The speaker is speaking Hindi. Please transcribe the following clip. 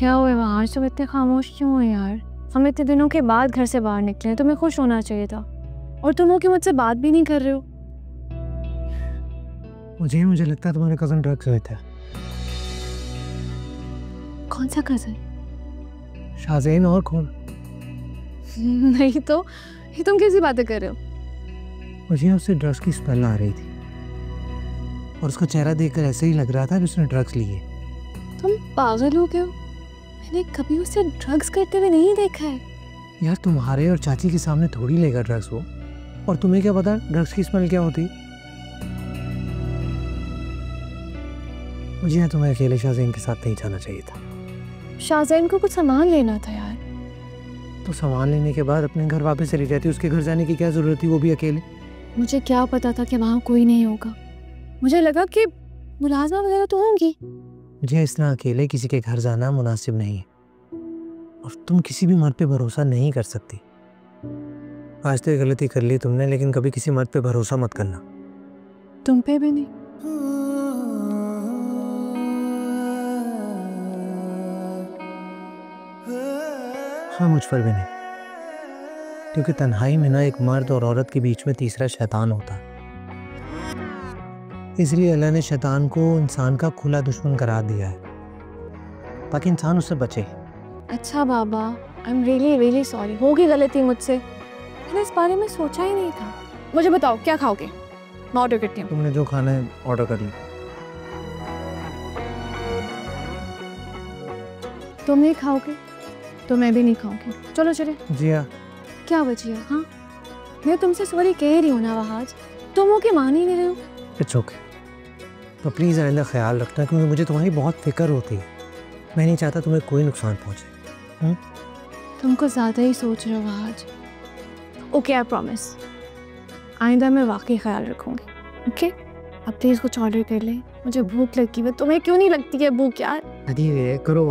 क्या हुआ वहाँ? आज तुम इतने खामोश क्यों हो यार? हम इतने दिनों के बाद घर से बाहर निकले हैं, तुम्हें खुश होना चाहिए था। और तुम हो कि मुझसे बात भी नहीं कर रहे हो। मुझे लगता है तुम्हारे कजन ड्रग्स हुए थे। कौन सा कजन? शाज़ेन और कौन? नहीं तो, ये तुम कैसी बातें कर रहे हो? मुझे उससे ड्रग्स की स्मेल आ रही थी और उसका चेहरा देखकर ऐसे ही लग रहा था कि उसने ड्रग्स लिए। तुम पागल हो गए हो? मैंने कभी उसे ड्रग्स करते हुए नहीं देखा है। यार तुम्हारे और चाची के सामने थोड़ी लेगा ड्रग्स वो, और तुम्हें क्या पता ड्रग्स की स्मेल क्या होती। मुझे तुम्हें अकेले शाज़ेन के साथ नहीं जाना चाहिए था। शाज़ेन को कुछ सामान लेना था यार। तो सामान लेने के बाद अपने घर वापस चली जाती, उसके घर जाने की क्या जरूरत थी, वो भी अकेले। मुझे क्या पता था कि वहाँ कोई नहीं होगा। मुझे लगा कि मुलाजमा वगैरह तो होंगी। मुझे इस तरह अकेले किसी के घर जाना मुनासिब नहीं है, और तुम किसी भी मर्द पे भरोसा नहीं कर सकती। आज तो गलती कर ली तुमने, लेकिन कभी किसी मर्द पे भरोसा मत करना। तुम पे भी नहीं। हाँ, मुझ पर भी नहीं, क्योंकि तन्हाई में ना एक मर्द और औरत के बीच में तीसरा शैतान होता है। इसलिए अल्लाह ने शैतान को इंसान का खुला दुश्मन करार दिया है, ताकि इंसान उससे बचे। अच्छा बाबा, I am really really sorry, होगी गलती मुझसे। मैंने इस बारे में सोचा ही नहीं था। मुझे बताओ क्या खाओगे? मैं ऑर्डर करती हूँ। तुमने जो खाना है ऑर्डर कर लिया। तुम नहीं खाओगे तो मैं भी नहीं खाऊंगी। चलो चले। जिया। क्या बचिया? हाँ, मैं तुमसे सॉरी कह रही हूँ ना वहाज, तुम हो के मान ही नहीं रहे हो। इट्स ओके, तो प्लीज़ आइंदा ख्याल रखना, क्योंकि मुझे तुम्हारी बहुत फिक्र होती है। मैं नहीं चाहता तुम्हें कोई नुकसान पहुँचे। तुम कुछ ज़्यादा ही सोच रहे हो वहाज। ओके, आई प्रॉमिस, आइंदा मैं वाकई ख्याल रखूँगी। ओके, अब प्लीज़ कुछ ऑर्डर कर ले, मुझे भूख लगी है। तुम्हें क्यों नहीं लगती है भूख यार? करो।